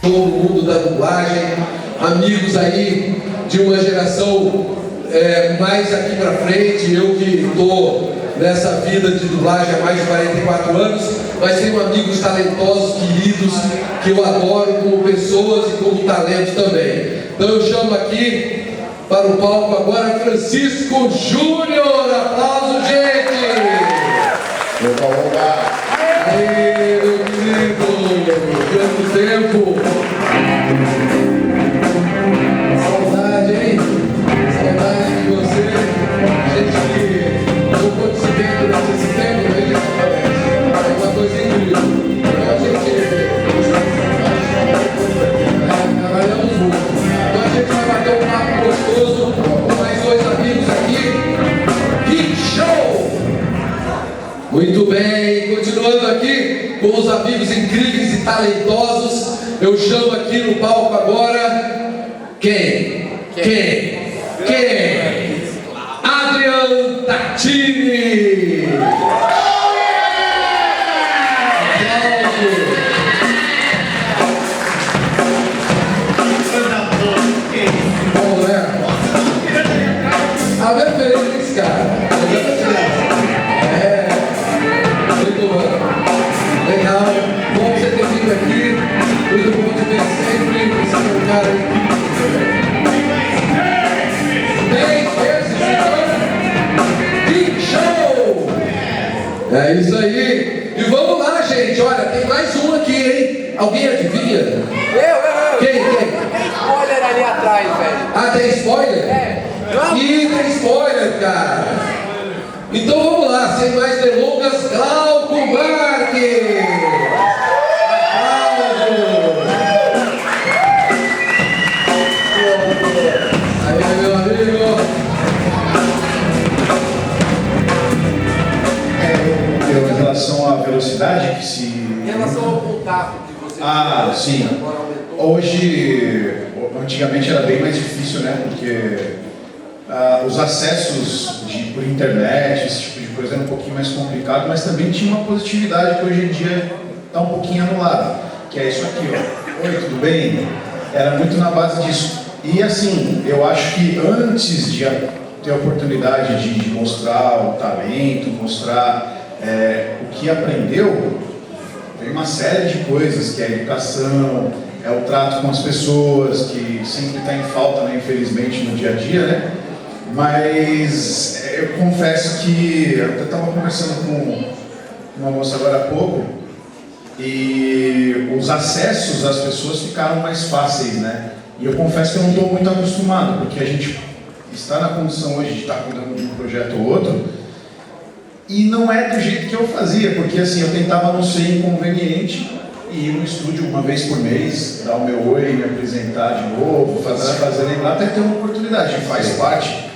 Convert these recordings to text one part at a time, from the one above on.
todo mundo da dublagem, amigos aí de uma geração mais aqui pra frente, eu que estou nessa vida de dublagem há mais de 44 anos, mas tenho amigos talentosos, queridos, que eu adoro como pessoas e como talento também. Então eu chamo aqui para o palco agora Francisco Júnior. Aplauso, gente! Aê, meu querido! Quanto tempo! Saudade, hein? Saudade de você. Gente, não pode se ver durante esse tempo, né? É uma coisa incrível. A gente trabalhamos muito. Então a gente vai bater um papo gostoso com mais dois amigos aqui. Que show! Muito bem, continuando aqui com os amigos incríveis e talentosos, eu chamo aqui no palco agora quem? Adrian Tartini! Vamos lá. A referência desse cara. Legal, bom você ter vindo aqui, muito bom te ver sempre, você é um cara que show! É isso aí, e vamos lá, gente, olha, tem mais um aqui, hein? Alguém adivinha? Eu. Quem? Tem spoiler ali atrás, velho. Ah, tem spoiler? É. Ih, tem spoiler, cara. Então vamos lá, sem mais delongas, Glauco Marques! Aí, meu amigo! Em relação à velocidade que se... Em relação ao contato que você sim. agora aumentou. Hoje, antigamente era bem mais difícil, né? Porque os acessos por internet, esse tipo de coisa era um pouquinho mais complicado, mas também tinha uma positividade que hoje em dia está um pouquinho anulada, que é isso aqui, ó. Oi, tudo bem? Era muito na base disso. E assim, eu acho que antes de ter a oportunidade de mostrar o talento, mostrar o que aprendeu, tem uma série de coisas, que é a educação, é o trato com as pessoas, que sempre está em falta, né, infelizmente, no dia a dia, né? Mas eu confesso que eu até estava conversando com uma moça agora há pouco, e os acessos às pessoas ficaram mais fáceis, né? E eu confesso que eu não estou muito acostumado, porque a gente está na condição hoje de estar cuidando de um projeto ou outro, e não é do jeito que eu fazia, porque assim, eu tentava não ser inconveniente e ir no estúdio uma vez por mês, dar o meu oi, me apresentar de novo, fazer lembrar, até ter uma oportunidade, faz parte.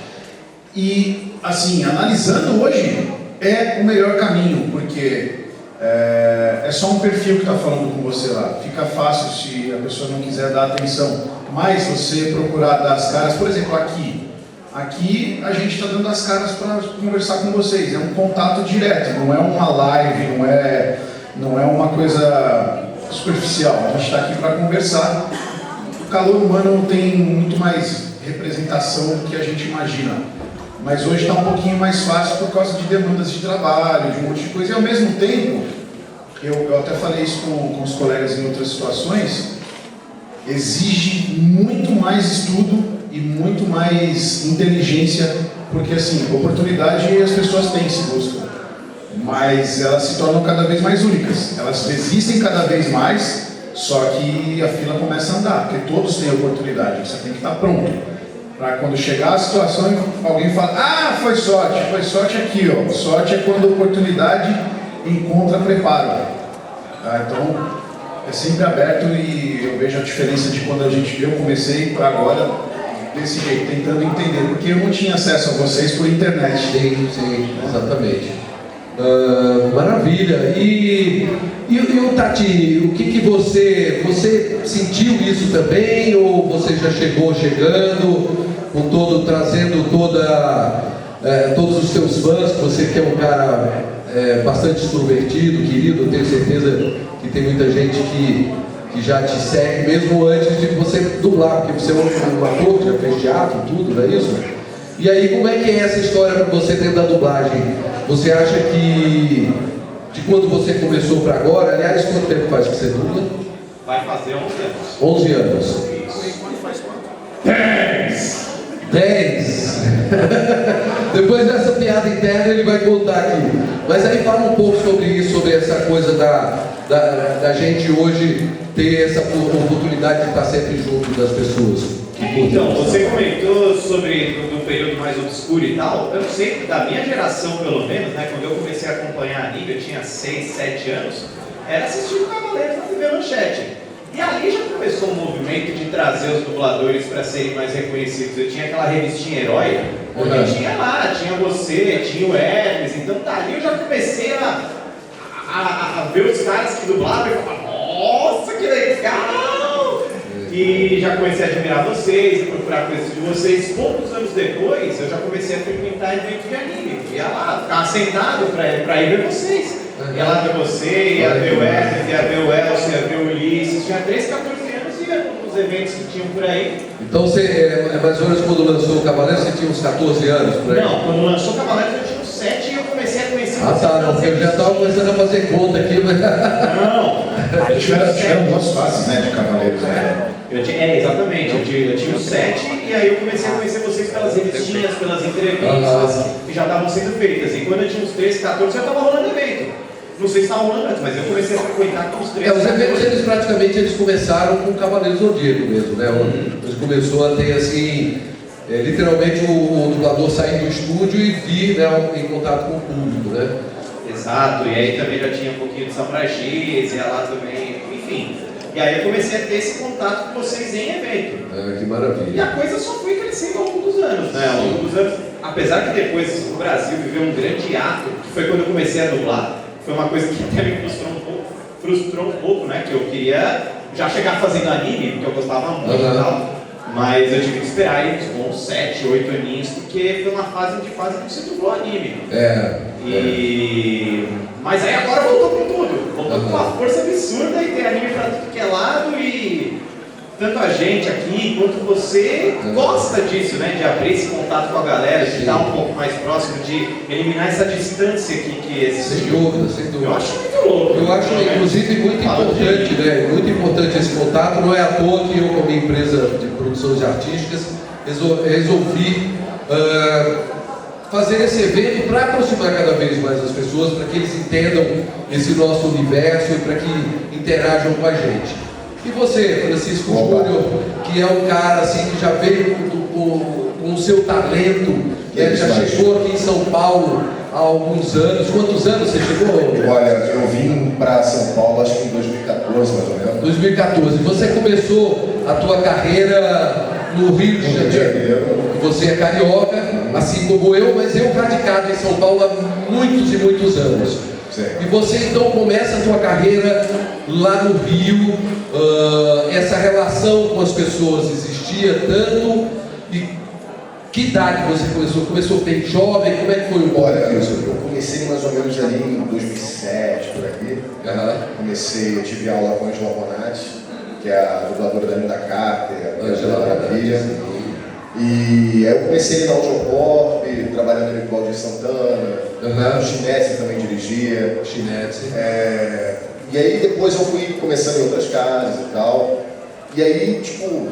E assim, analisando hoje, é o melhor caminho, porque é só um perfil que está falando com você lá. Fica fácil se a pessoa não quiser dar atenção, mas você procurar dar as caras, por exemplo, aqui a gente está dando as caras para conversar com vocês, é um contato direto, não é uma live, não é uma coisa superficial, a gente está aqui para conversar. O calor humano tem muito mais representação do que a gente imagina, mas hoje está um pouquinho mais fácil por causa de demandas de trabalho, de um monte de coisa, e ao mesmo tempo, eu até falei isso com os colegas em outras situações, exige muito mais estudo e muito mais inteligência, porque assim, oportunidade as pessoas têm, se buscam, mas elas se tornam cada vez mais únicas, elas existem cada vez mais, só que a fila começa a andar, porque todos têm oportunidade, você tem que estar pronto, para quando chegar a situação alguém fala, foi sorte aqui, ó, sorte é quando a oportunidade encontra preparo, tá? Então é sempre aberto, e eu vejo a diferença de quando eu comecei para agora, desse jeito, tentando entender, porque eu não tinha acesso a vocês por internet. Sim, exatamente. Maravilha. E o Tati, o que você sentiu isso também, ou você já chegou chegando, trazendo todos os seus fãs, você que é um cara bastante extrovertido, querido, eu tenho certeza que tem muita gente que que já te segue mesmo antes de você dublar, porque você é um ator que já fez teatro, tudo, não é isso? E aí, como é que é essa história para você dentro da dublagem? Você acha que de quando você começou para agora, aliás, quanto tempo faz que você dubla? Vai fazer 11 anos. 11 anos. Isso. 10. Depois dessa piada interna ele vai contar aqui. Mas aí fala um pouco sobre isso, sobre essa coisa da gente hoje ter essa oportunidade de estar sempre junto das pessoas. Então, você comentou sobre do período mais obscuro e tal. Eu sei, da minha geração pelo menos, né, quando eu comecei a acompanhar anime, eu tinha 6, 7 anos, era assistir o Cavaleiros na TV Manchete. E ali já começou um movimento de trazer os dubladores para serem mais reconhecidos. Eu tinha aquela revistinha Herói, onde tinha lá, tinha você, tinha o Hermes. Então dali eu já comecei a ver os caras que dublavam e falar, nossa, que legal! E já comecei a admirar vocês, a procurar coisas de vocês. Poucos anos depois, eu já comecei a frequentar eventos de anime. Ia lá, ficava sentado para ir ver vocês. Ia lá ver você, ia ver o Hermes, ia ver o Elcio, ia ver o Ulisses. Tinha 13, 14 anos e ia nos eventos que tinham por aí. Então você, mais ou menos quando lançou o Cavaleiro, você tinha uns 14 anos por aí? Não, quando lançou o Cavaleiro eu tinha uns 7 e eu comecei a conhecer Ah tá, não, porque eu já estava começando a fazer conta aqui, mas... Não, Tiveram duas fases, né, de Cavaleiros, né? Exatamente, eu tinha uns 7 e aí eu comecei a conhecer vocês pelas revistinhas, pelas entrevistas que já estavam sendo feitas. E quando eu tinha uns 13, 14 já estava rolando evento. Não sei se estava rolando antes, mas eu comecei a frequentar com os 13. Os eventos eles praticamente começaram com o Cavaleiros Zodíaco mesmo, né? Eles começou a ter assim, literalmente o dublador sair do estúdio e vir, né, em contato com o público, né? Exato, e aí também já tinha um pouquinho de Samurai X, ia lá também, enfim. E aí eu comecei a ter esse contato com vocês em evento. Que maravilha. E a coisa só foi crescendo ao longo dos anos, né? Ao longo dos anos, apesar que depois o Brasil viveu um grande ato, que foi quando eu comecei a dublar, foi uma coisa que até me frustrou um pouco, né? Que eu queria já chegar fazendo anime, porque eu gostava muito e tal, mas eu tive que esperar aí uns bons 7, 8 aninhos, porque foi uma fase onde quase não se dublou anime. Mas aí agora voltou com tudo, voltou com uma força absurda e tem anime pra tudo que é lado e tanto a gente aqui quanto você gosta disso, né? De abrir esse contato com a galera, de estar um pouco mais próximo, de eliminar essa distância que existe. Sem dúvida, sem dúvida. Eu acho muito louco. Eu acho, inclusive, muito importante, né? Muito importante esse contato. Não é à toa que eu, como empresa de produções artísticas, resolvi fazer esse evento para aproximar cada vez mais as pessoas, para que eles entendam esse nosso universo e para que interajam com a gente. E você, Francisco Júnior, que é um cara assim que já veio com o seu talento, né, já chegou aqui em São Paulo há alguns anos. Quantos anos você chegou? Olha, eu vim para São Paulo acho que em 2014, mais ou menos. 2014. Você começou a tua carreira no Rio de Janeiro. Você é carioca, assim como eu, mas eu radicado em São Paulo há muitos e muitos anos. E você então começa a sua carreira lá no Rio, essa relação com as pessoas existia tanto, e que idade você começou? Começou bem jovem? Como é que foi o Olha, eu comecei mais ou menos ali em 2007, por aqui. Eu tive aula com a Angela Bonatti, que é a dubladora da Linda Carter, a Angela Maravilha. E aí eu comecei na Audiopop, trabalhando no Valdir Santana, o Chinese também dirigia. E aí depois eu fui começando em outras casas e tal. E aí, tipo,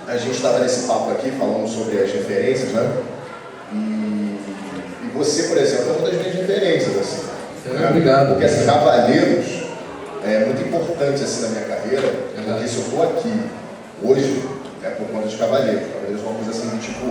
a gente estava nesse papo aqui falando sobre as referências, né? E você, por exemplo, é uma das minhas referências, assim. Obrigado. Porque assim, Cavaleiros é muito importante assim na minha carreira, porque se eu estou aqui hoje, é por conta de Cavaleiros. Cavaleiros é uma coisa assim, tipo,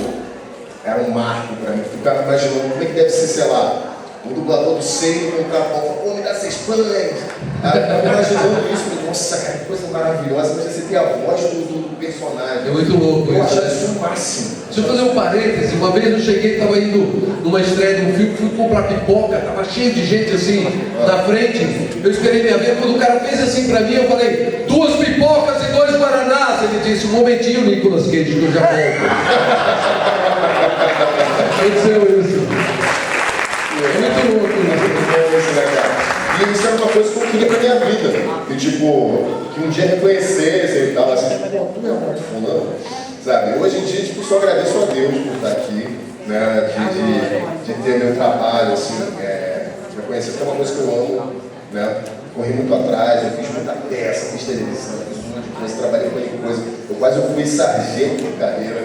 era um marco pra mim. Ficava imaginando como é que deve ser, sei lá, o dublador do Sei encontrar a pau, pô, me dá 6 pães. Eu imaginando isso, falei, nossa, cara, que coisa maravilhosa, mas você tem a voz do personagem. É muito louco. Eu achava isso o máximo. Deixa eu fazer um parêntese. Uma vez eu cheguei, estava indo numa estreia de um filme, fui comprar pipoca, estava cheio de gente assim na frente. Eu esperei minha vez, quando o cara fez assim pra mim, eu falei, 2 pipocas e 2 guaranás. Ele disse, um momentinho, Nicolas Cage, que eu já volto. Aconteceu isso. É muito louco, né? E E isso era uma coisa que eu queria pra minha vida. Que tipo, que um dia reconhecessem e tal, assim, tipo, pô, tu mesmo é fulano, sabe? Hoje em dia, tipo, só agradeço a Deus por estar aqui, né? De ter meu trabalho, assim, reconhecer que é uma coisa que eu amo, né? Corri muito atrás, eu fiz muita peça, fiz televisão, fiz um monte de coisa, trabalhei com muita coisa. Eu fui sargento de carreira.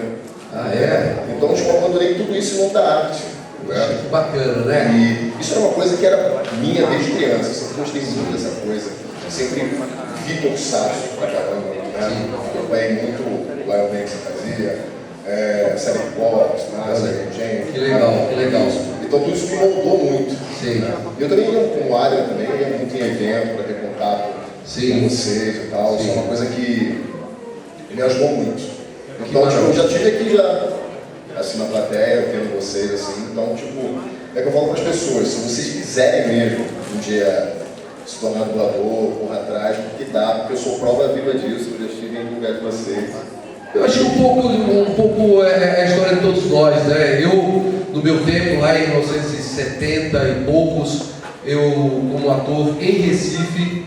Ah, é? Então, tipo, eu abandonei tudo isso em monta arte. Né? Que bacana, né? E isso era uma coisa que era minha desde criança, eu sempre gostei muito dessa coisa. Eu sempre vi tokusatsu pra caramba, né? Eu acompanhei muito o Lion Man que você fazia, Cyber Box, Massa, Gen. Que legal, que legal. Então tudo isso me moldou muito. Sim. E eu também ia com o Adrian também, ia muito em evento para ter contato com vocês e tal. Isso é uma coisa que me ajudou muito. Então, tipo, eu já estive aqui já, assim, na plateia, vendo vocês, assim. Então, tipo, é que eu falo para as pessoas, se vocês quiserem mesmo um dia se tornar dublador, correr atrás, porque dá, porque eu sou prova viva disso, eu já estive em lugar de vocês. Eu achei um pouco a história de todos nós, né? Eu, no meu tempo, lá em 1970 e poucos, eu, como ator em Recife,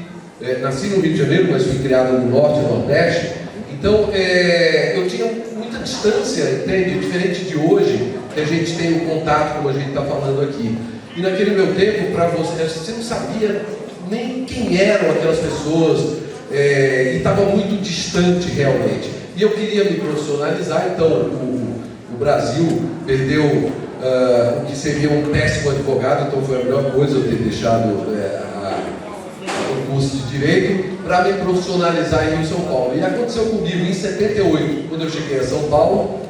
nasci no Rio de Janeiro, mas fui criado no Norte e Nordeste, então eu tinha muita distância, entende? Diferente de hoje, que a gente tem o contato, como a gente está falando aqui. E naquele meu tempo, para você não sabia nem quem eram aquelas pessoas, e estava muito distante realmente. E eu queria me profissionalizar, então o Brasil perdeu o que seria um péssimo advogado, então foi a melhor coisa eu ter deixado o curso de Direito para me profissionalizar em Rio São Paulo. E aconteceu comigo em 78, quando eu cheguei a São Paulo,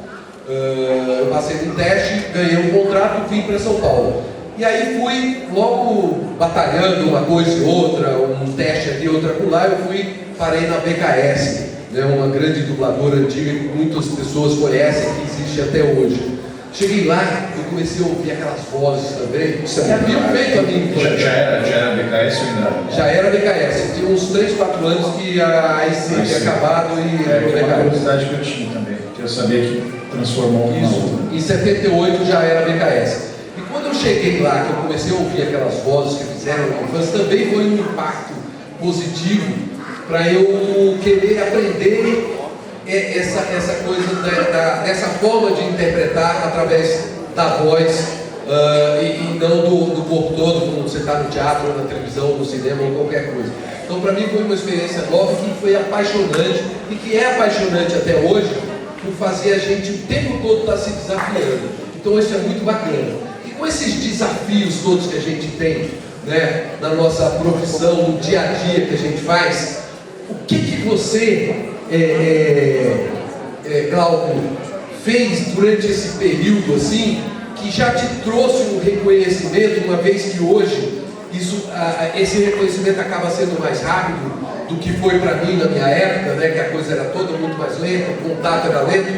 eu passei num teste, ganhei um contrato e vim para São Paulo. E aí fui logo batalhando uma coisa e outra, um teste aqui, outra acolá, eu parei na BKS, né, uma grande dubladora antiga que muitas pessoas conhecem, que existe até hoje. Cheguei lá e comecei a ouvir aquelas vozes também, que haviam feito a minha infância. Já era BKS ou ainda? Já era BKS, tinha uns 3, 4 anos que a AIC tinha acabado e... É uma curiosidade que eu tinha também, que eu sabia que transformou uma outra. Em 78 já era BKS. E quando eu cheguei lá, que eu comecei a ouvir aquelas vozes que fizeram na infância, também foi um impacto positivo para eu querer aprender essa coisa dessa forma de interpretar através da voz e não do corpo todo, como você está no teatro, na televisão, no cinema ou qualquer coisa. Então, para mim foi uma experiência nova que foi apaixonante e que é apaixonante até hoje por fazer a gente o tempo todo estar se desafiando. Então, isso é muito bacana. E com esses desafios todos que a gente tem, né, na nossa profissão, no dia a dia que a gente faz, o que você, Glauco, fez durante esse período assim, que já te trouxe um reconhecimento, uma vez que hoje esse reconhecimento acaba sendo mais rápido do que foi para mim na minha época, né, que a coisa era toda muito mais lenta, o contato era lento,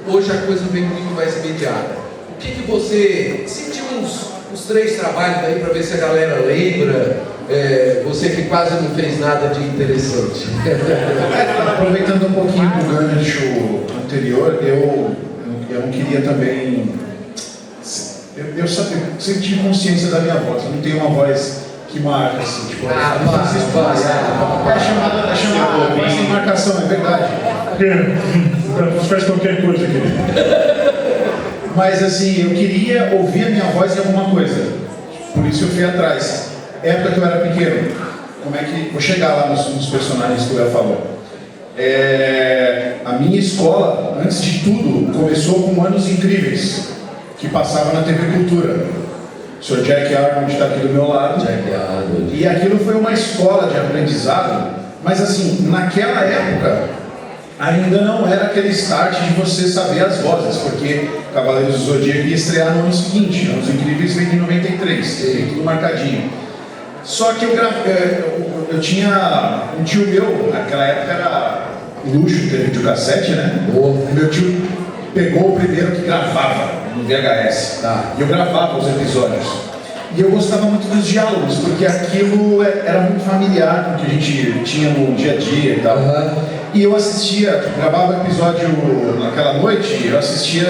hoje a coisa vem muito mais imediata. O que você sentiu uns 3 trabalhos aí para ver se a galera lembra, você que quase não fez nada de interessante. Aproveitando um pouquinho do gancho anterior, eu não queria também. Eu sempre tive consciência da minha voz, eu não tenho uma voz que marca assim, tipo, é chamada, mas tem marcação, é verdade. Faz qualquer coisa aqui. Mas assim, eu queria ouvir a minha voz em alguma coisa, por isso eu fui atrás. Época que eu era pequeno, como é que. Vou chegar lá nos personagens que o Léo falou. A minha escola, antes de tudo, começou com Anos Incríveis, que passava na TV Cultura. O Sr. Jack Arnold está aqui do meu lado. Jack Arnold. E aquilo foi uma escola de aprendizado, mas assim, naquela época, ainda não era aquele start de você saber as vozes, porque Cavaleiros do Zodíaco ia estrear no ano seguinte. Anos Incríveis veio em 93, tem tudo marcadinho. Só que eu tinha um tio meu, naquela época era luxo ter videocassete, né? Meu tio pegou o primeiro que gravava no VHS. E eu gravava os episódios. E eu gostava muito dos diálogos, porque aquilo era muito familiar com o que a gente tinha no dia a dia e tal. E eu assistia, gravava o episódio naquela noite, eu assistia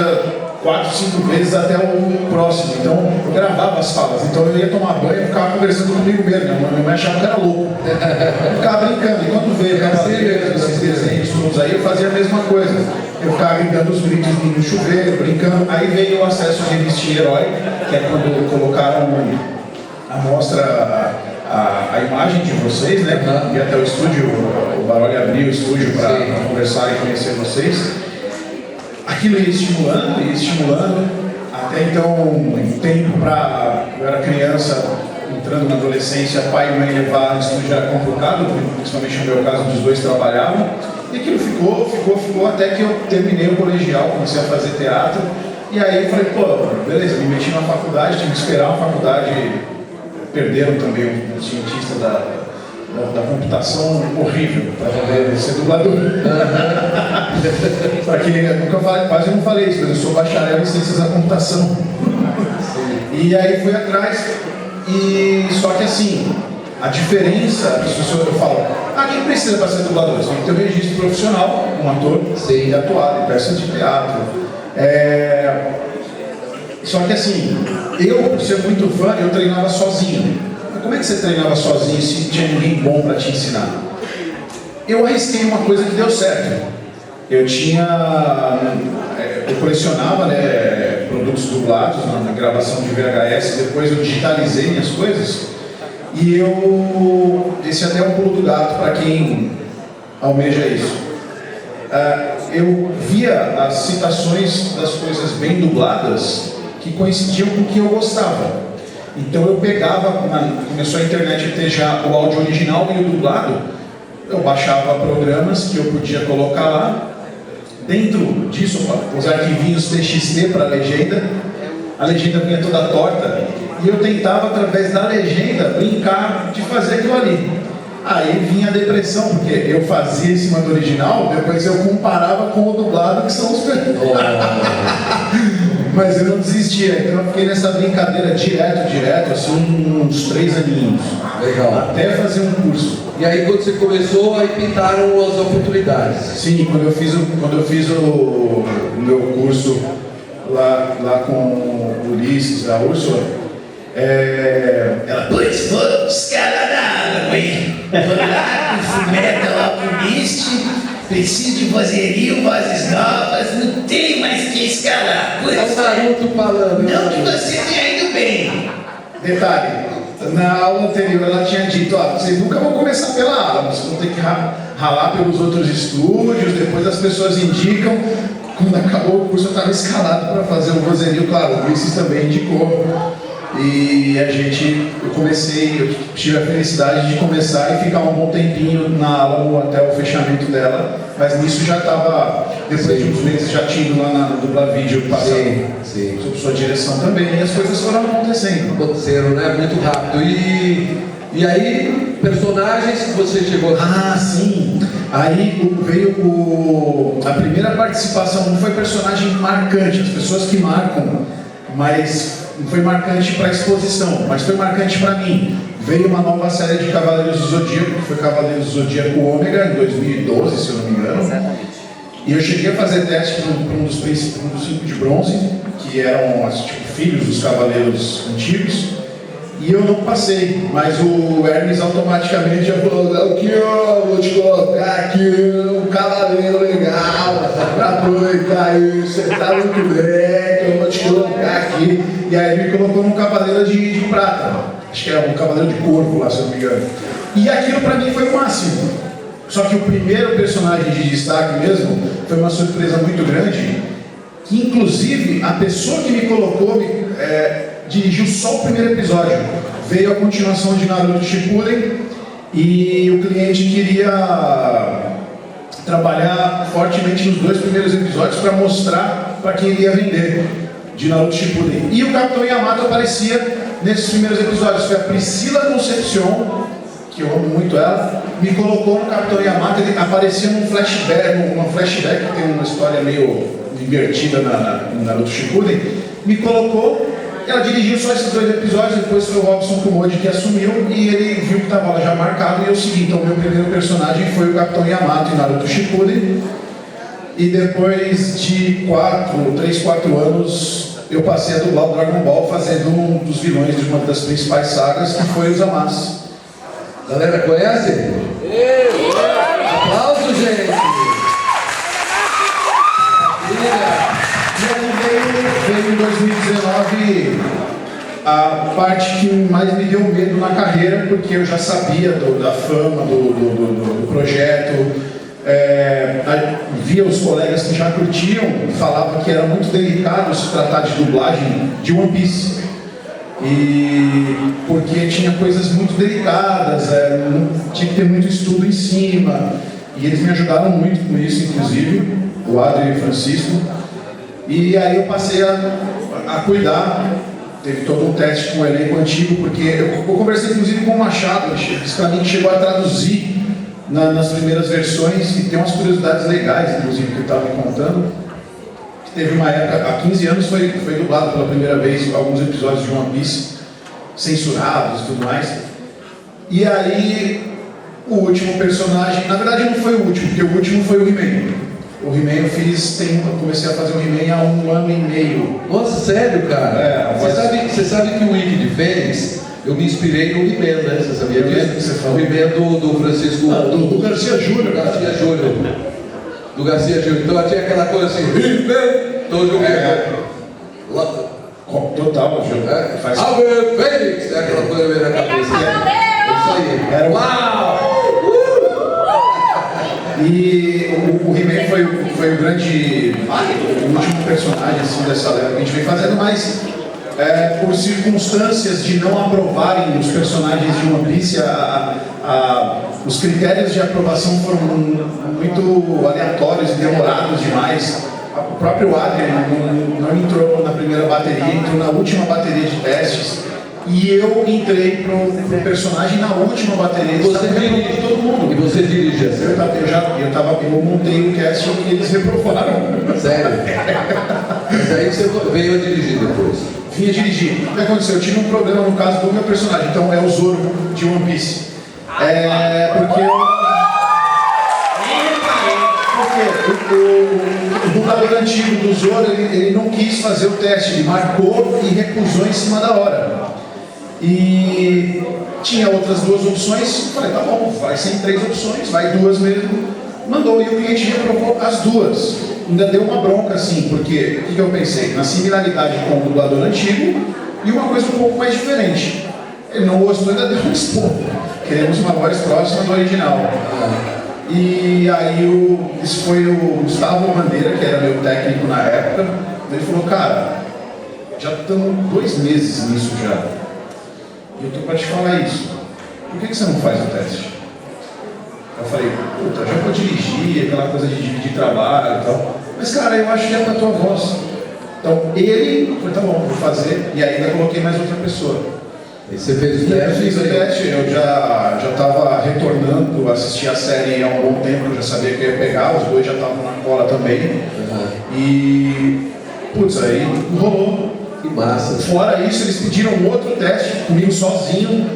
4, 5 vezes até o próximo. Então eu gravava as falas. Então eu ia tomar banho e ficava conversando comigo mesmo. Minha mãe achava que era louco. Eu ficava brincando. E quando veio esses desenhos todos aí, eu fazia a mesma coisa. Eu ficava dando os gritos no chuveiro, brincando. Aí veio o acesso à revista Herói, que é quando colocaram a mostra, a imagem de vocês, né? E até o estúdio, o Baroli abriu o estúdio para conversar e conhecer vocês. Aquilo ia estimulando, até então, um tempo para. Eu era criança, entrando na adolescência, pai e mãe levar no estúdio era complicado, principalmente no meu caso, os dois trabalhavam. E aquilo ficou até que eu terminei o colegial, comecei a fazer teatro. E aí eu falei, pô, beleza, me meti na faculdade, tive que esperar uma faculdade. Perderam também um cientista da computação horrível para poder ser dublador. Só que nunca falei, quase não falei isso, mas eu sou bacharel em ciências da computação. E aí fui atrás, e só que assim, a diferença, as pessoas falam, quem precisa para ser dublador? Você tem que ter um registro profissional, um ator, e atuar em peças de teatro. Só que assim, eu, por ser muito fã, eu treinava sozinho. Mas como é que você treinava sozinho se não tinha ninguém bom para te ensinar? Eu arrisquei uma coisa que deu certo. Eu colecionava, né, produtos dublados na gravação de VHS, depois eu digitalizei minhas coisas. E esse até é um pulo do gato para quem almeja isso. Eu via as citações das coisas bem dubladas que coincidiam com o que eu gostava. Então eu pegava, começou a internet a ter já o áudio original e o dublado, eu baixava programas que eu podia colocar lá. Dentro disso, os arquivinhos TXT para a legenda vinha toda torta, e eu tentava, através da legenda, brincar de fazer aquilo ali. Aí vinha a depressão, porque eu fazia em cima do original, depois eu comparava com o dublado, que são os Mas eu não desistia, então eu fiquei nessa brincadeira direto, assim, uns 3 aninhos. Legal. Até fazer um curso. E aí quando você começou, aí pintaram as oportunidades. Sim, quando eu fiz o meu curso lá com o Ulisses, a Úrsula, ela, putz, vou descarar aí. Vou lá, fumeta lá pro Mist, preciso de vozerio, vozes novas, não tem mais quem escalar. É o Naruto falando. Não que você tenha ido bem. Detalhe, na aula anterior ela tinha dito, vocês nunca vão começar pela aula, vocês vão ter que ralar pelos outros estúdios, depois as pessoas indicam. Quando acabou o curso eu estava escalado para fazer o vozerio, claro, o Ulisses também indicou. E eu tive a felicidade de começar e ficar um bom tempinho na aula até o fechamento dela, mas nisso já estava, depois de uns meses já tinha ido lá na Dublavídeo passando sob sua direção também, e as coisas foram acontecendo. Aconteceram, né? Muito rápido. E aí, personagens que você chegou a... Sim! Aí veio a primeira participação, não foi personagem marcante, as pessoas que marcam, mas não foi marcante para a exposição, mas foi marcante para mim. Veio uma nova série de Cavaleiros do Zodíaco, que foi Cavaleiros do Zodíaco Ômega, em 2012, se eu não me engano. Exatamente. E eu cheguei a fazer teste para um dos 5 de bronze, que eram filhos dos Cavaleiros antigos, e eu não passei, mas o Hermes automaticamente já falou, aqui ó, vou te colocar aqui um cavaleiro legal para aproveitar isso, você tá muito bem, eu vou te colocar aqui. E aí me colocou num cavaleiro de prata, acho que é um cavaleiro de corvo lá, se eu não me engano. E aquilo para mim foi o máximo. Só que o primeiro personagem de destaque mesmo foi uma surpresa muito grande, que inclusive a pessoa que me colocou dirigiu só o primeiro episódio. Veio a continuação de Naruto Shippuden e o cliente queria trabalhar fortemente nos 2 primeiros episódios para mostrar para quem iria vender de Naruto Shippuden. E o Capitão Yamato aparecia nesses primeiros episódios. Foi a Priscila Concepcion, que eu amo muito ela, me colocou no Capitão Yamato. Ele aparecia num flashback, que tem uma história meio invertida no Naruto Shippuden. Me colocou. Ela dirigiu só esses 2 episódios, depois foi o Robson Kumodi que assumiu e ele viu que estava já marcado e eu segui. Então, meu primeiro personagem foi o Capitão Yamato em Naruto Shippuden. E depois de 3, 4 anos, eu passei a dublar o Dragon Ball fazendo um dos vilões de uma das principais sagas, que foi o Zamasu. Galera, conhece? Aplausos, gente! E aí veio em 2019 a parte que mais me deu medo na carreira, porque eu já sabia da fama, do projeto, via os colegas que já curtiam, falavam que era muito delicado se tratar de dublagem de One Piece. E porque tinha coisas muito delicadas, tinha que ter muito estudo em cima, e eles me ajudaram muito com isso, inclusive, o Adriano e o Francisco. E aí eu passei a cuidar. Teve todo um teste com o elenco antigo, porque eu conversei inclusive com o Machado, ele disse para mim que chegou a traduzir nas primeiras versões, e tem umas curiosidades legais, inclusive, que ele estava me contando. Teve uma época, há 15 anos, foi dublado pela primeira vez alguns episódios de One Piece, censurados e tudo mais. E aí, o último personagem, na verdade não foi o último, porque o último foi o He-Man. O He-Man eu comecei a fazer o He-Man há 1 ano e meio. Nossa, sério, cara? Você sabe que o Wiki de Fênix, eu me inspirei no He-Man, né? Você sabia disso? O He-Man do Francisco... do Garcia Júnior. Do Garcia Júnior. Então tinha aquela coisa assim, He-Man, todo mundo. Total, Júnior. Ave Fênix, é aquela coisa meio na cabeça. Isso aí. Era Uau! E o He-Man foi o grande, o último personagem assim, dessa leva que a gente vem fazendo, mas por circunstâncias de não aprovarem os personagens de One Piece, os critérios de aprovação foram muito aleatórios e demorados demais. O próprio Adrian não entrou na primeira bateria, entrou na última bateria de testes. E eu entrei pro personagem na última bateria. Você dirige todo mundo. E você dirige assim? Eu montei o casting e eles reprovaram. Sério? Mas aí você veio a dirigir depois. Vinha dirigir. O que aconteceu? Eu tive um problema no caso do meu personagem. Então é o Zoro de One Piece. Porque o dublador antigo do Zoro, ele não quis fazer o teste. Ele marcou e recusou em cima da hora. E tinha outras 2 opções, falei, tá bom, vai ser em 3 opções, vai 2 mesmo, mandou, e o cliente reprovou as 2. Ainda deu uma bronca assim, porque o que eu pensei? Na similaridade com o dublador antigo e uma coisa um pouco mais diferente. Ele não gostou, ainda deu um expor. Queremos uma voz próxima do original. E aí isso foi o Gustavo Bandeira, que era meu técnico na época. Ele falou, cara, já estamos 2 meses nisso já. E eu tô para te falar isso. Por que você não faz o teste? Eu falei, puta, já vou dirigir, aquela coisa de dividir trabalho e tal. Mas, cara, eu acho que é pra tua voz. Então, ele falou, tá bom, vou fazer. E ainda coloquei mais outra pessoa. E você fez o teste? Eu fiz o teste, eu já estava retornando, assisti a série há um bom tempo, eu já sabia que eu ia pegar, os 2 já estavam na cola também. E, putz, aí rolou. Que massa. Fora isso, eles pediram outro teste comigo sozinho.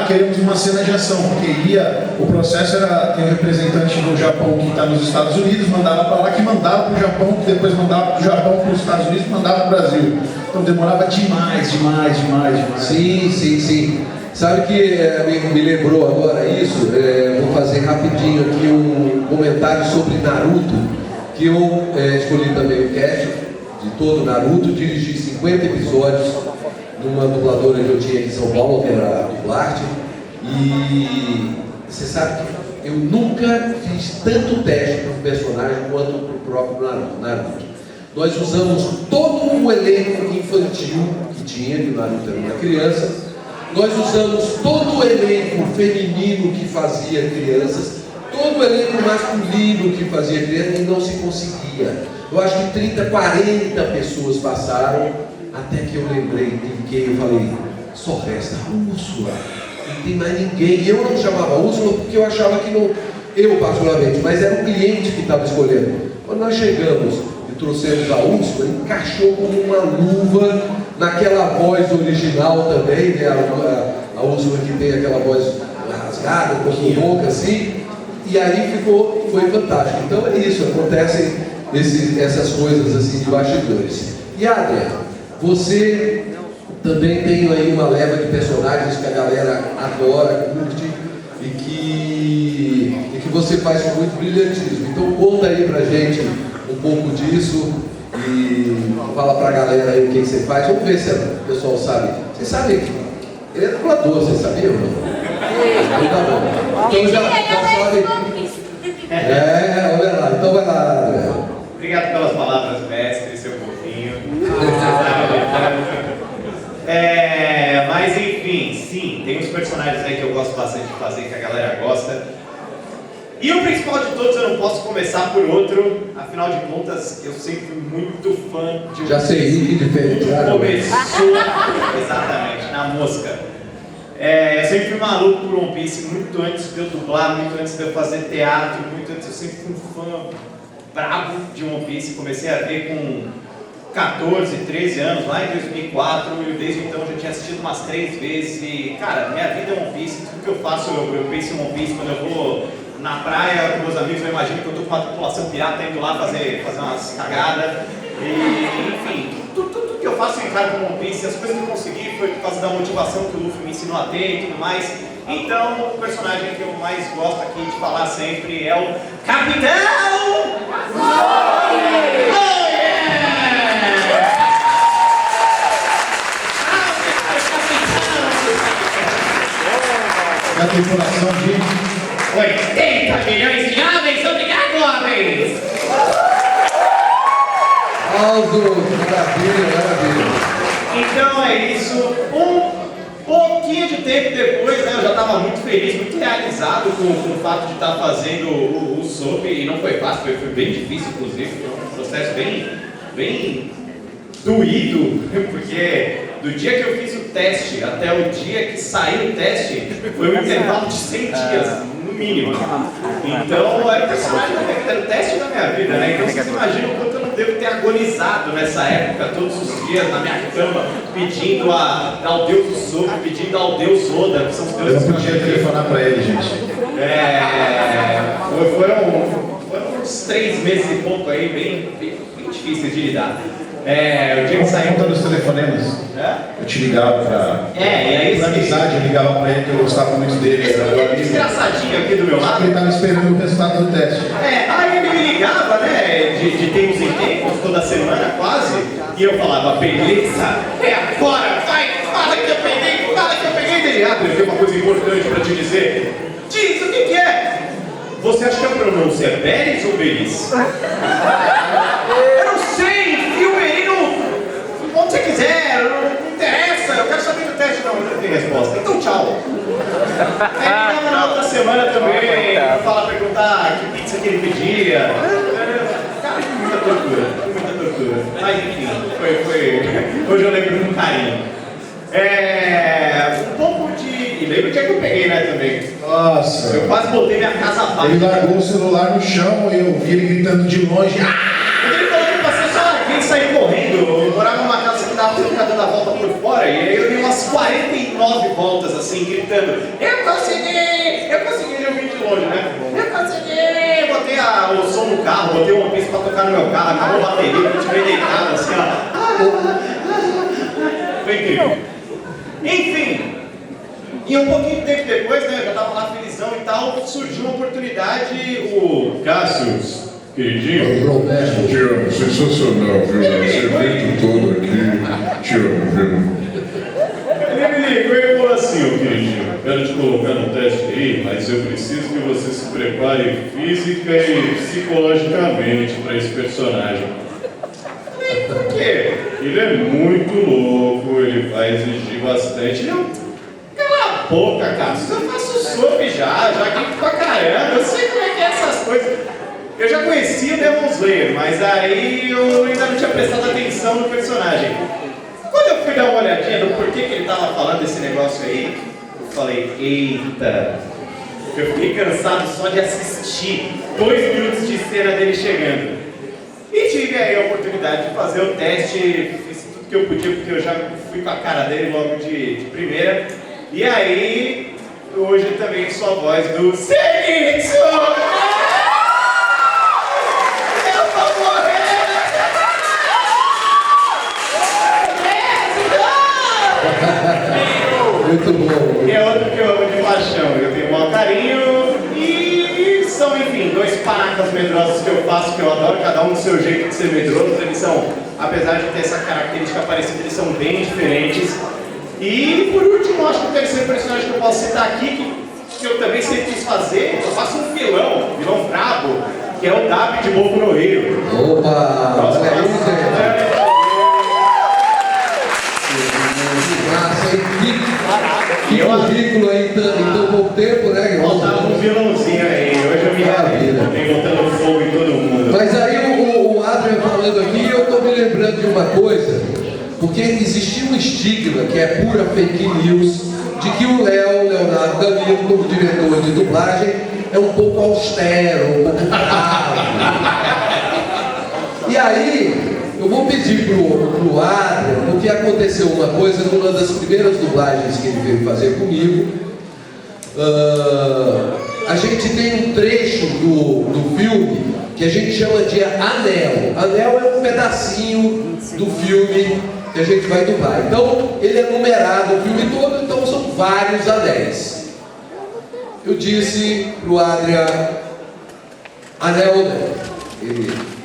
Queremos uma cena de ação, porque o processo era, tem um representante do Japão que está nos Estados Unidos, mandava para lá, que mandava para o Japão, que depois mandava para o Japão, para os Estados Unidos, mandava para o Brasil. Então demorava demais. Sim. Sabe que me lembrou agora isso? Vou fazer rapidinho aqui um comentário sobre Naruto, que eu escolhi também o cast de todo Naruto, dirigi 50 episódios numa dubladora que eu tinha aqui em São Paulo, que era a Dublarte, e você sabe que eu nunca fiz tanto teste para um personagem quanto para o próprio Naruto. Nós usamos todo o elenco infantil que tinha, que o Naruto era uma criança, nós usamos todo o elenco feminino que fazia crianças, todo o elenco masculino que fazia criança, e não se conseguia. Eu acho que 30, 40 pessoas passaram, até que eu lembrei de quem eu falei, só resta a Úrsula, não tem mais ninguém. E eu não chamava Úrsula porque eu achava que não, eu particularmente, mas era o cliente que estava escolhendo. Quando nós chegamos e trouxemos a Úrsula, encaixou como uma luva naquela voz original também, né? A Úrsula que tem aquela voz rasgada, um pouco rouca assim, e aí foi fantástico. Então é isso, acontecem essas coisas assim de bastidores. E Adria, você também tem aí uma leva de personagens que a galera adora, curte e que você faz com muito brilhantismo. Então conta aí pra gente um pouco disso e fala pra galera aí o que você faz. Vamos ver se o pessoal sabe. Vocês sabem que ele é dublador, vocês sabiam ou não? Então tá bom. Então já sabe. Olha lá. Então vai lá, Adria. Obrigado pelas palavras, mestre, seu fofinho. Mas enfim, sim, tem uns personagens aí que eu gosto bastante de fazer, que a galera gosta. E o principal de todos, eu não posso começar por outro, afinal de contas, eu sempre fui muito fã de um... Já sei rir diferente. Começou, exatamente, na mosca. Eu sempre fui maluco por One Piece, muito antes de eu dublar, muito antes de eu fazer teatro, muito antes, eu sempre fui um fã brabo de One Piece. Comecei a ver com 14, 13 anos, lá em 2004, e desde então eu já tinha assistido umas 3 vezes. E, cara, minha vida é One Piece, tudo que eu faço eu penso em One Piece. Quando eu vou na praia com meus amigos, eu imagino que eu tô com uma tripulação pirata indo lá fazer umas cagadas. E, enfim, tudo que eu faço eu encaro com One Piece. As coisas que eu consegui foi por causa da motivação que o Luffy me ensinou a ter e tudo mais. Então, o personagem que eu mais gosto aqui de falar sempre é o Capitão Zoe! Na tripulação de 80 milhões de homens, obrigado, homens! Maravilha. Então é isso, um pouquinho de tempo depois, né, eu já estava muito feliz, muito realizado com o fato de estar fazendo o SOP, e não foi fácil, foi bem difícil, inclusive, foi um processo bem doído, porque do dia que eu fiz o teste até o dia que saiu o teste, foi um intervalo de 100 dias, no mínimo. Então, era o personagem da minha vida, era o teste da minha vida, né? Então, vocês imaginam o quanto eu não devo ter agonizado nessa época, todos os dias, na minha cama, pedindo ao Deus do Soco, pedindo ao Deus Oda, que são os deuses eu não podia telefonar pra ele, gente. Foram uns 3 meses e pouco aí, bem difíceis de lidar. O dia que saiu todos os telefonemas. Eu te ligava pra... e aí... Por amizade, eu ligava pra ele, que eu gostava muito dele. Esse engraçadinho aqui do meu lado... Ele estava esperando o resultado do teste. Aí ele me ligava, né, de tempos em tempos, toda semana quase, e eu falava, beleza, é agora, vai, fala que eu peguei dele. Eu tenho uma coisa importante pra te dizer. Diz, o que é? Você acha que a pronúncia é Beres ou Beris? Eu não sei, enfia o Berino onde você quiser, não interessa, eu quero saber do teste. Não tem resposta, então tchau. Aí ele na outra semana também, perguntar que pizza que ele pedia. Cara, muita tortura. Mas enfim, foi. Hoje eu lembro com carinho. Um pouco de... E lembra o dia que eu peguei, né, também? Nossa. Eu quase botei minha casa abaixo. Ele largou o celular no chão e eu vi ele gritando de longe. Ele falou que você só quem saiu correndo. Eu morava numa casa que dava pra ficar dando a volta por fora. E aí eu dei umas 49 voltas assim, gritando: eu consegui! Ele ouviu de longe, né? Eu consegui! Botei o som no carro, botei uma pista pra tocar no meu carro, acabou a bateria, eu tive deitado assim, ó. Foi incrível. Enfim. E um pouquinho de tempo depois, né, eu já estava lá felizão e tal, surgiu uma oportunidade, o Cassius, queridinho. Roberto. Te amo, sensacional, viu? Esse evento todo aqui, te amo, viu? Ele me ligou e falou assim: ô queridinho, quero te colocar no teste aí, mas eu preciso que você se prepare física e psicologicamente para esse personagem. E por quê? Ele é muito louco, ele vai exigir bastante. Cala a boca, cara. Eu faço soap já grito pra caramba. Eu sei como é que é essas coisas. Eu já conhecia o Demon Slayer, mas aí eu ainda não tinha prestado atenção no personagem. Quando eu fui dar uma olhadinha do porquê que ele tava falando desse negócio aí, eu falei, eita. Eu fiquei cansado só de assistir 2 minutos de cena dele chegando. E tive aí a oportunidade de fazer o teste, fiz tudo que eu podia, porque eu já fui com a cara dele logo de primeira. E aí, hoje também sou a voz do Zenitsu! Meu favor! paixão, eu tenho o maior carinho e são, enfim, dois panacas medrosos que eu faço, que eu adoro, cada um do seu jeito de ser medroso. Eles são, apesar de ter essa característica parecida, eles são bem diferentes. E por último, acho que o terceiro personagem que eu posso citar aqui, que eu também sempre quis fazer, eu faço um vilão brabo, que é o Dabi de Boco Noeiro. Opa! Nossa, olha aí, gente. Que currículo aí em tão pouco tempo, né? Faltava um vilãozinho aí, hoje eu me realizei, botando fogo em todo mundo. Mas aí o Adrian falando aqui, eu tô me lembrando de uma coisa, porque existia um estigma, que é pura fake news, de que o Leonardo Danilo, como diretor de dublagem, é um pouco austero, um pouco bravo. E aí, eu vou pedir pro Adrian, porque aconteceu uma coisa numa das primeiras dublagens que ele veio fazer comigo. A gente tem um trecho do filme que a gente chama de Anel. Anel é um pedacinho do filme que a gente vai dublar. Então, ele é numerado o filme todo, então são vários anéis. Eu disse pro Adrian, Anel, né? Ele...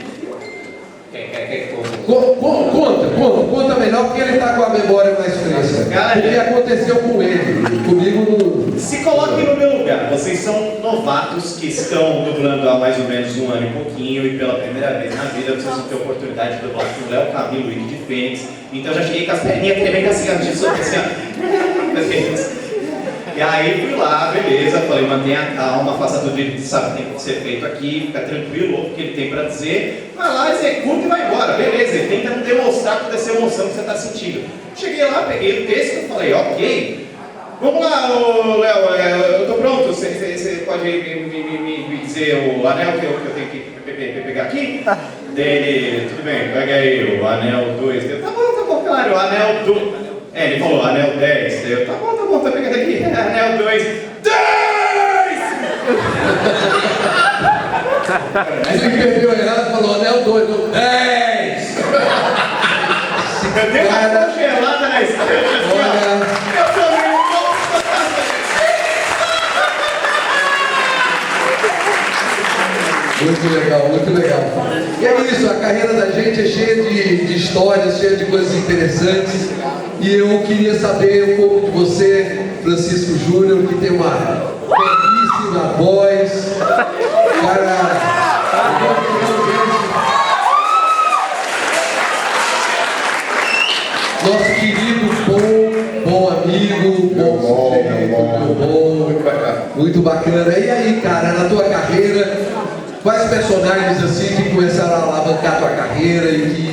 Conta melhor, porque ele está com a memória mais fresca. O que aconteceu com ele? Comigo não... Se coloquem no meu lugar. Vocês são novatos que estão dublando há mais ou menos um ano e pouquinho, e pela primeira vez na vida vocês vão ter a oportunidade de dublar com o Léo Camilo e de Fênix. Então já cheguei com as perninhas tremendas assim, E aí fui lá, beleza, falei, mantenha calma, faça tudo que sabe que tem que ser feito aqui, fica tranquilo, ouve o que ele tem pra dizer, vai lá, executa e vai embora, beleza, ele tenta não demonstrar toda essa emoção que você tá sentindo. Cheguei lá, peguei o texto e falei, ok, vamos lá, Léo, eu tô pronto, você pode me dizer o anel que eu tenho que pegar aqui? Dele, tudo bem, pega aí o anel 2, tá bom, claro, o anel 2. Ele falou, anel 10, eu, tá bom, tá pegando aqui, anel 2, 10! Ele perdeu errado e falou, anel 2, 10! Eu dei uma congelada na estante, assim, eu também não Muito legal, muito legal. E é isso, a carreira da gente é cheia de histórias, cheia de coisas interessantes. E eu queria saber um pouco de você, Francisco Júnior, que tem uma belíssima voz. Cara, nosso querido bom amigo, bom sujeito, bom, muito bacana. E aí, cara, na tua carreira, quais personagens assim que começaram a alavancar a tua carreira e que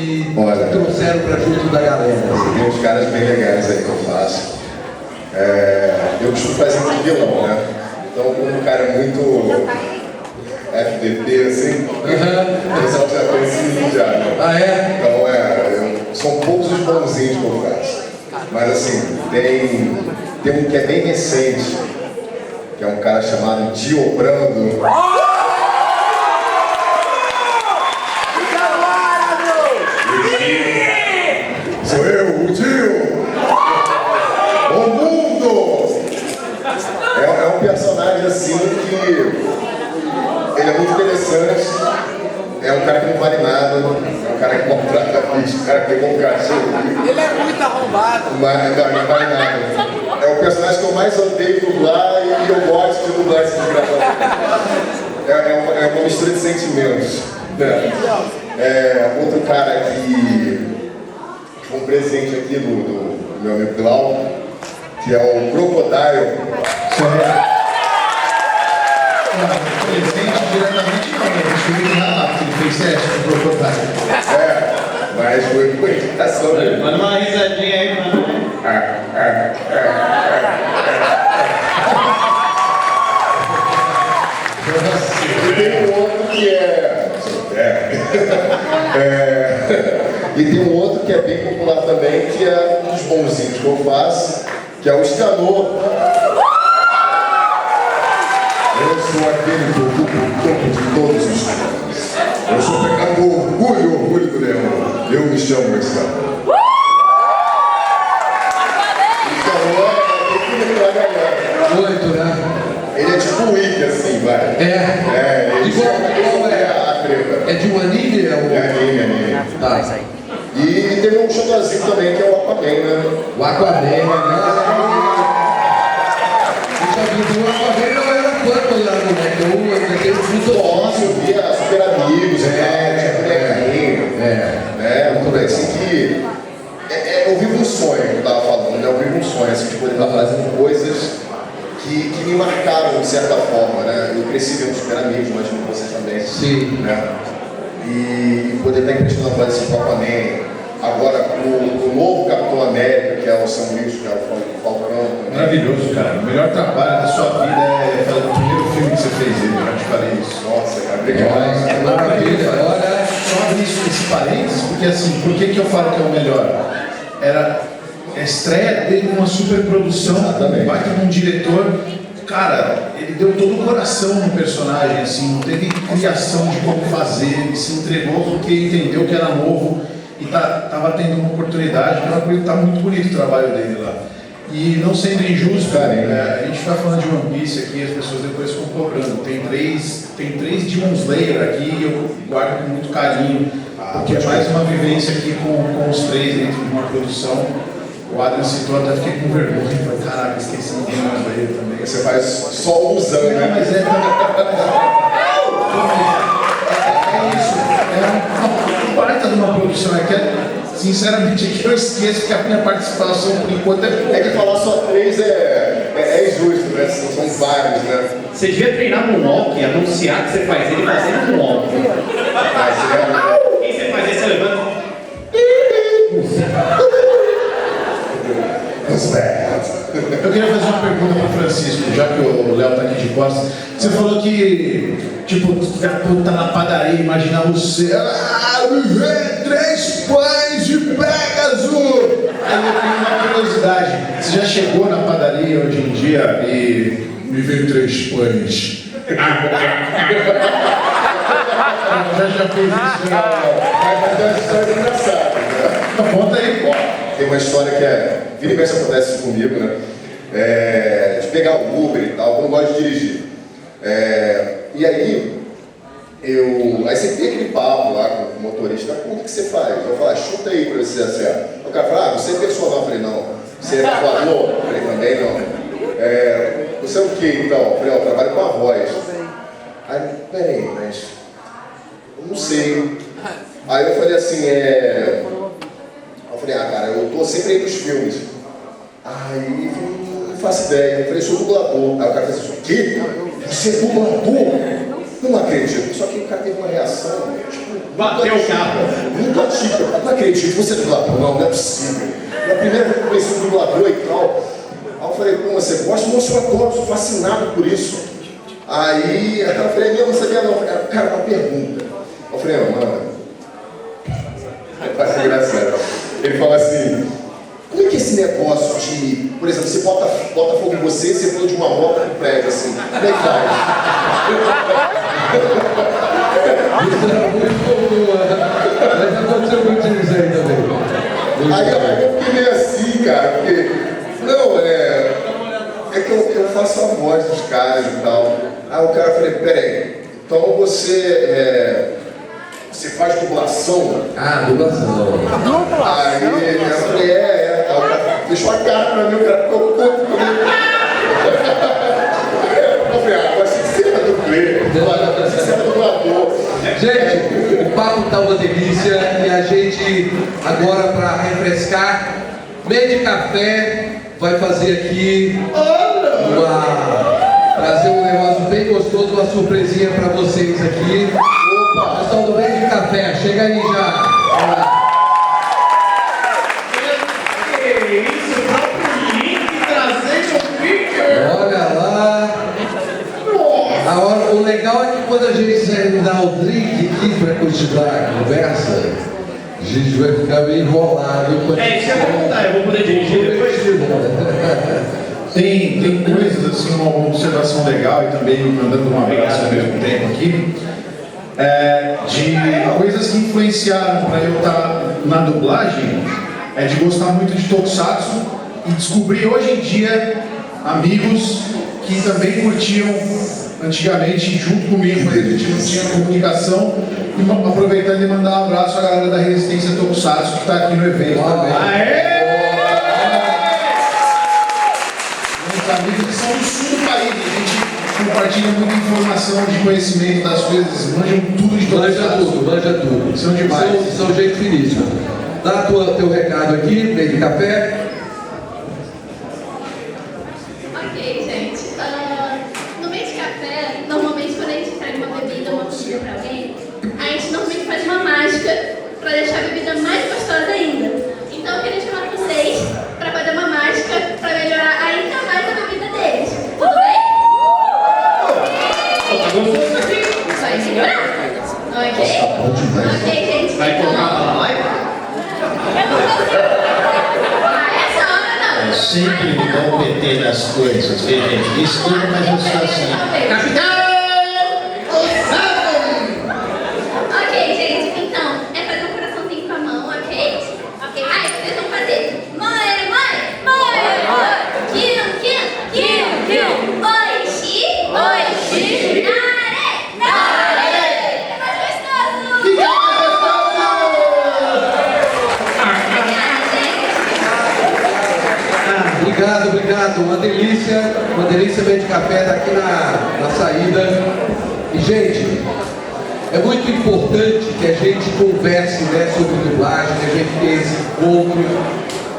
trouxeram pra junto da galera? Tem uns caras bem legais aí que eu faço. Eu costumo fazer muito vilão, né? Então, como um cara é muito FDP, assim, o pessoal já conhece já, né? Ah, é? Então, são poucos os bonzinhos que eu faço. Mas, assim, tem um que é bem recente, que é um cara chamado Diobrando. Sou eu, o tio! O mundo! É um personagem assim que ele é muito interessante. É um cara que não vale nada, é um cara que contrata bicho, um cara que pegou um cachorro. Ele é muito arrombado. Mas não vale nada. É o personagem que eu mais odeio dublar e eu gosto de dublar esse desgraçado. É uma mistura de sentimentos. Outro cara que um presente aqui do meu amigo Glauco, que é o Crocodile. Presente diretamente não, né? Deixa eu ver rápido, ele fez teste com o Crocodile. Mas foi indicação dele. Manda uma risadinha aí, mano. E tem um outro que e tem um outro que é bem popular também, que é um dos bonzinhos que eu faço, que é o Escanor. Eu sou aquele que ocupa o topo de todos os caras. Eu sou pecador, orgulho do leão. Eu me chamo Escanor. Escanor é bem que a galera. Muito, né? tipo wiki, assim, vai. De Isso qual é a treta. É de um anime? É anime. Tá. E teve um xodózinho também, que é o Aquaman, né? O Aquaman, né? O Aquaman não era fã quando era moleque. Eu tenho muito Nossa, eu via Super Amigos, tinha bonequinho. Muito bem, assim que... eu vivo um sonho, que eu tava falando, né? Eu vivo um sonho, assim, de poder estar fazendo coisas que me marcaram de certa forma, né? Eu cresci vendo Super Amigos, mas com você também. Sim. Né? E poder estar emprestando a voz assim, com o Aquaman, agora o novo Capitão América, que é o Sam Wilson, que é o Falcão. Maravilhoso, cara. O melhor trabalho da sua vida é fazer o primeiro filme que você fez ele, eu já te falei isso. Nossa, cara, obrigado. É maravilha. Olha, Só abrir esse parênteses, porque assim, por que eu falo que é o melhor? Era a estreia dele numa superprodução, baita de um diretor. Cara, ele deu todo o coração no personagem, assim, não teve criação de como fazer, ele se entregou porque entendeu que era novo e tava tendo uma oportunidade, tá muito bonito o trabalho dele lá. E não sendo injusto, a gente vai falando de One Piece aqui, as pessoas depois ficam cobrando. Tem três Demon Slayer aqui e eu guardo com muito carinho, porque é mais uma vivência aqui com os três dentro de uma produção. O Adrian citou, até fiquei com vergonha, falei, caraca, esqueci de Demon Slayer também. Você faz só usando, né? Mas é isso, uma baita de uma produção, é que sinceramente aqui eu esqueço que a minha participação por enquanto é que falar só 3 é injusto, né? São vários, né? Você devia treinar Moonwalk, anunciar que você faz ele fazendo Moonwalk. Quem você faz aí, você levanta. Eu queria fazer uma pergunta para o Francisco, já que o Léo tá aqui de costas. Você falou que, tipo, tá na padaria, imaginar você, me vê 3 pães de Pegasus! Aí eu tenho uma curiosidade, você já chegou na padaria hoje em dia e me vê 3 pães? já fez isso, Mas tem uma história engraçada, né? Conta aí, pô. Tem uma história que vira e mexe acontece isso comigo, né? De pegar o Uber e tal, eu não gosto de dirigir. E aí, aí você tem aquele papo lá com o motorista, como que você faz? Eu falo, chuta aí pra ver se acerta. O cara fala, você é personal? Eu falei, não. Você é voador? Eu falei, também não. Você é o quê então? Eu falei, eu trabalho com a voz. Aí, peraí, mas eu não sei. Aí eu falei assim, eu falei, cara, eu tô sempre aí nos filmes. Aí não faço ideia. Eu falei, sou dublador. Aí o cara fez assim, o quê? Você é dublador? Eu não acredito. Só que o cara teve uma reação, tipo, bateu o carro. Nunca tive. Não acredito, você é dublador? Não é possível. Na primeira vez que eu conheci um dublador e tal. Aí eu falei, pô, você gosta? Nossa, eu adoro, sou fascinado por isso. Aí eu falei, não sabia não. Cara, uma pergunta. Eu falei, mano. Vai ser engraçado. Ele fala assim, como é que é esse negócio de, por exemplo, você bota fogo em você pula de uma moto pro prédio, assim, como é que faz? isso era muito boa. Mas aconteceu muito isso aí também. Aí eu fiquei meio assim, cara, porque, não, é que eu faço a voz dos caras e tal. Aí o cara falou, peraí, então você faz dublação? Ah, dublação. Aí eu falei, o cara deixou a cara pra mim, o cara ficou puto comigo. Eu falei, agora você é dublê, você é dublador. Gente, o papo tá uma delícia e a gente agora para refrescar, Mede Café vai fazer aqui trazer um negócio bem gostoso, uma surpresinha para vocês aqui. Opa, pessoal do Mede Café, chega aí já. Olha lá. O legal é que quando a gente dá o drink aqui para continuar a conversa, a gente vai ficar meio enrolado. Isso que eu vou contar, eu vou poder dirigir depois. Tem coisas assim, uma observação legal e também mandando um abraço ao mesmo tempo aqui, de coisas que influenciaram para eu estar na dublagem, de gostar muito de Tokusatsu e descobrir hoje em dia amigos que também curtiam antigamente junto comigo, mas a gente não tinha comunicação. E aproveitando e mandar um abraço à galera da Resistência Tokusatsu que está aqui no evento também. Meus amigos que são do sul do país, a gente compartilha muita informação de conhecimento das coisas, manjam tudo de Tokusatsu. Manja tudo. São demais. São gente finíssima. Dá teu recado aqui, meio de café. Ok, gente. No meio de café, normalmente quando a gente pega uma bebida, uma comida pra alguém, a gente normalmente faz uma mágica pra deixar a bebida mais gostosa ainda. Então eu queria chamar vocês pra fazer uma mágica pra melhorar ainda mais a bebida deles. Tudo bem? Vai segurar? Ok? Ok, gente. Vai então... colocar ela na live? É sempre me dá um PT nas coisas, viu, gente? Desculpa, mas eu sou assim. Capitão! Ok, gente, então, é fazer um coraçãozinho com a mão, ok? Ok. Aí vocês vão fazer mãe, mãe, mãe, mãe, kill, oishi, oishi, nare. É mais gostoso! Obrigado. Uma delícia meio de café daqui na saída. E, gente, é muito importante que a gente converse, né, sobre dublagem, que a gente tenha esse encontro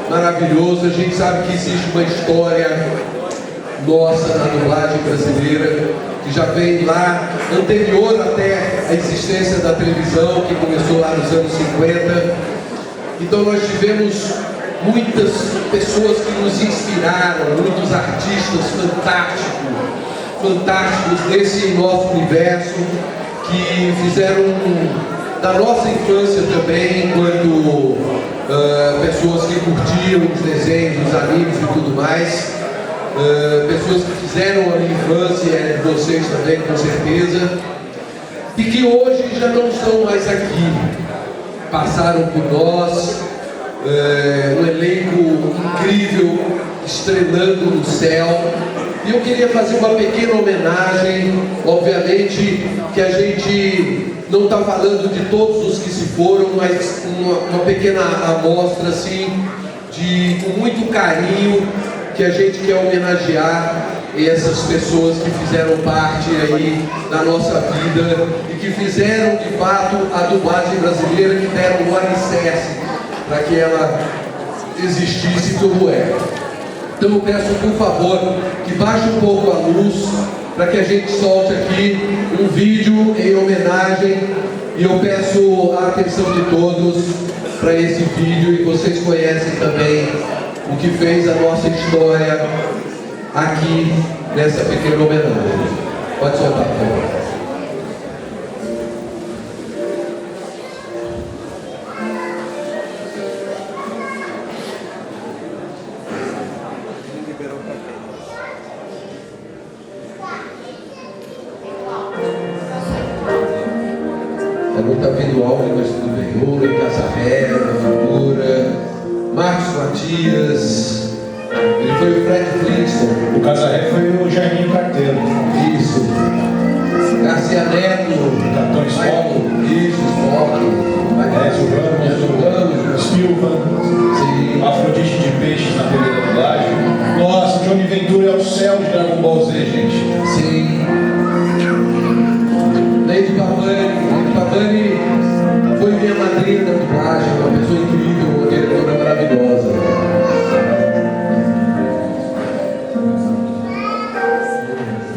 maravilhoso. A gente sabe que existe uma história nossa na dublagem brasileira, que já vem lá, anterior até a existência da televisão, que começou lá nos anos 50. Então nós tivemos muitas pessoas que nos inspiraram, muitos artistas fantásticos desse nosso universo, que fizeram da nossa infância também, enquanto pessoas que curtiam os desenhos, os animes e tudo mais, pessoas que fizeram a minha infância, vocês também com certeza, e que hoje já não estão mais aqui, passaram por nós. Um elenco incrível, estrelando no céu. E eu queria fazer uma pequena homenagem. Obviamente que a gente não está falando de todos os que se foram, mas uma pequena amostra assim, com muito carinho, que a gente quer homenagear essas pessoas que fizeram parte aí da nossa vida e que fizeram de fato a dublagem brasileira, que deram o alicerce para que ela existisse como é. Então eu peço, por favor, que baixe um pouco a luz, para que a gente solte aqui um vídeo em homenagem, e eu peço a atenção de todos para esse vídeo, e vocês conhecem também o que fez a nossa história aqui nessa pequena homenagem. Pode soltar, por favor. Não está vendo o áudio, mas tudo bem. Ouro, Casarrega, Figura, Marcos Matias, ele foi o Fred Flintstone. O Casarrega foi o Jairinho Carteiro. Isso. Garcia Neto, Capitão Spock. Isso, Spock. Ramos, Silva. Sim. Afrodite de Peixes na TV da dublagem. Nossa, Johnny Ventura é o céu de Dragon Ball Z, gente. Sim. Lady Pavani foi minha madrinha da dublagem, uma pessoa incrível, uma diretora maravilhosa.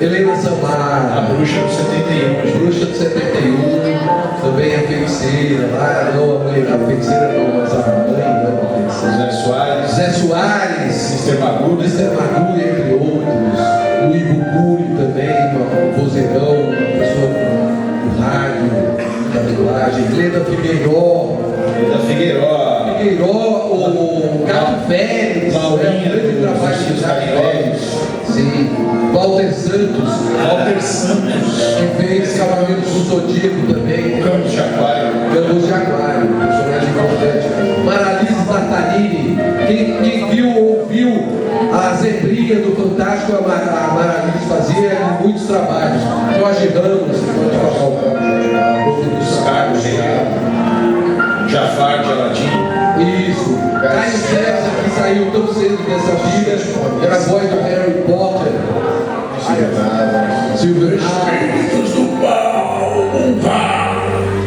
Helena Samar, A Bruxa do 71. Bruxa do 71, também a feiticeira lá, não a feiticeira não, mas a mãe, não a feiticeira. Zé Soares, Mr. Magoo, entre outros. O Ivo Cury também, um vozeirão, uma pessoa do rádio, da dublagem. Glenda Figueiró, o Gato Félix, Laurinha, um grande trabalho de Gato Félix. Sim. Walter Santos, que fez Cavaleiros do Zodíaco também. Campos de Aquário, personagem importante. Maralise Tartarini, quem viu ou ouviu a Zebrinha do Fantástico, a Maralise fazia muitos trabalhos. Ramos, que pode falar um pouco dos cargos aí. Jafar de Aladim. Isso. Caio César, que saiu tão cedo dessa vida, era a voz do Harry Potter. Espíritos do mal.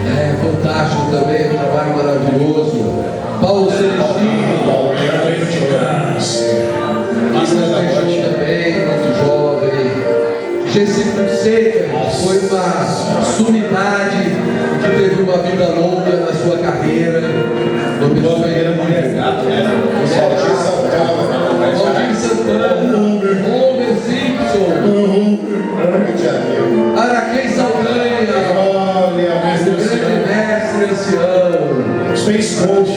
É fantástico também, um trabalho maravilhoso. Paulo Celestino, também, muito jovem. Gessi Fonseca foi uma sumidade que teve uma vida longa na sua carreira. Uma pessoa Mulher Gato, né? Valdir Santana, Homer Simpson, Araquém Saldanha, o grande mestre ancião, Space Coach.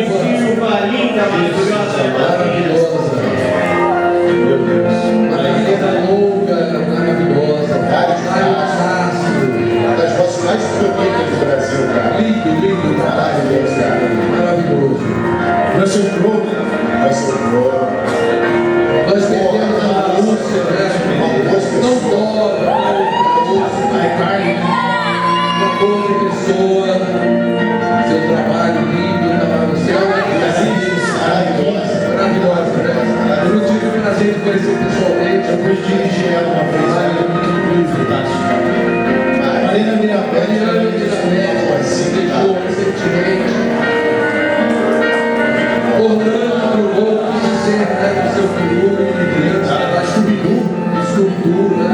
Silva, linda, maravilhosa. Meu Deus. Margarida Longa, maravilhosa, Caio Sácio, Uma das vozes mais bonitas do Brasil, cara. lindo, Maravilhoso, cara. maravilhoso. Russell Crowe. Russell Crowe. Nós perdemos a Lúcia, né? Não dói, uma boa pessoa, seu trabalho lindo, estava no céu, maravilhosa, né? Eu não tive o prazer de conhecer pessoalmente, eu fui dirigir ela uma vez, ela é muito fantástica. Marina Mirabel. Mariana Mirabel, se deixou recentemente. Orlando Trujillo, quis dizer, né, do seu filho, de criança, da Scooby-Doo, né?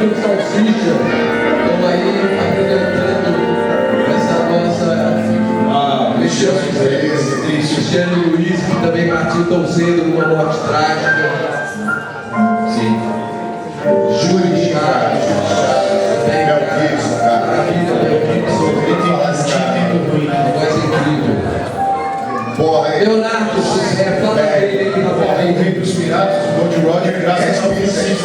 Com salsicha, estão aí apresentando essa nossa Cristiano Luiz, que também partiu tão cedo numa morte trágica. Sim. Júlio Chaves, também, Mel Gibson, cara. maravilha, Mel Gibson, uma voz incrível. Porra, Leonardo, fala dele aí, O rapaz. Rei dos Piratas, o Gold Roger, graças ao Vicente.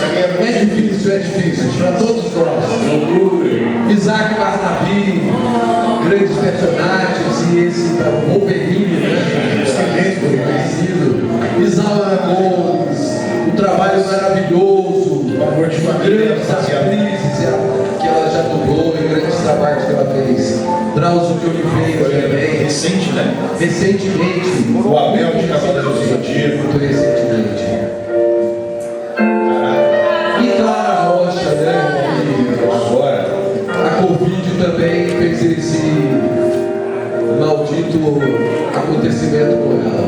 É difícil, para todos nós. Isaac Barnaby, grandes personagens, e esse Wolverine, né? Conhecido. Isaura Gomes, um trabalho maravilhoso, Amor de família, grandes atrizes que ela já dublou e grandes trabalhos que ela fez. Drauzio de Oliveira também, Recente, né? recentemente. O Abel de Cavaleiros do Zodíaco. Muito recentemente. E Clara Rocha, né? Que Agora. a Covid também fez esse maldito acontecimento com ela.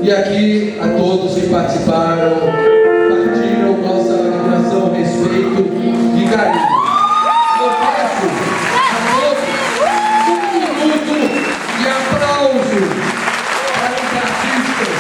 E aqui a todos que participaram, partiram nossa admiração, respeito e carinho. Eu peço a todos 1 minuto de aplauso para os artistas.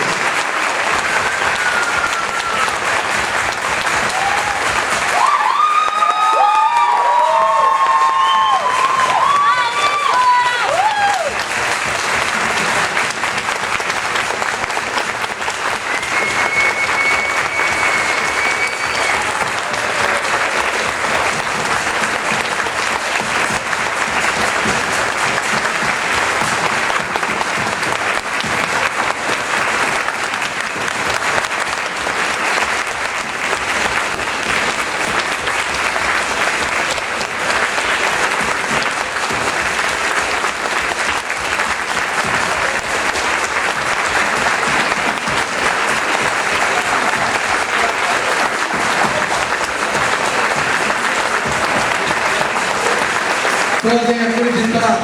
Podem acreditar,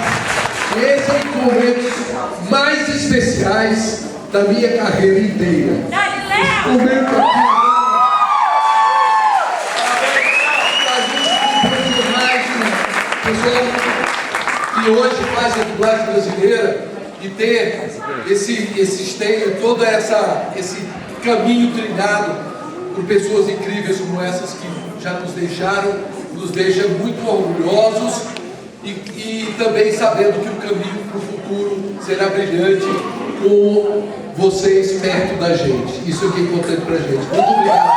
esse é um dos momentos mais especiais da minha carreira inteira. Esse momento aqui, a gente tem personagem, pessoal que hoje faz a dublagem brasileira e ter todo esse caminho trilhado por pessoas incríveis como essas que já nos deixaram, nos deixa muito orgulhosos. E também sabendo que o caminho para o futuro será brilhante com vocês perto da gente. Isso é o que é importante para a gente. Muito obrigado.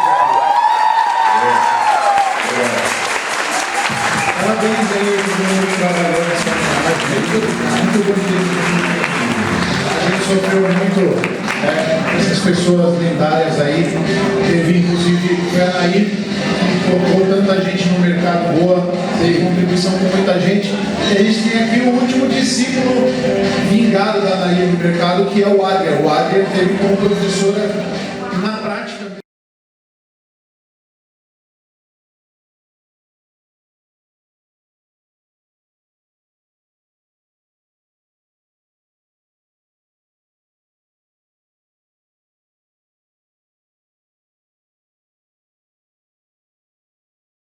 Parabéns aí, todo mundo que trabalhou nessa arte. Muito bonito. A gente sofreu muito essas pessoas lendárias aí. Teve inclusive foi a Nair que colocou tanta gente no mercado boa, teve contribuição com muita gente. E a gente tem aqui o último discípulo vingado da Nair no mercado, que é o Adler. O Adler teve como professora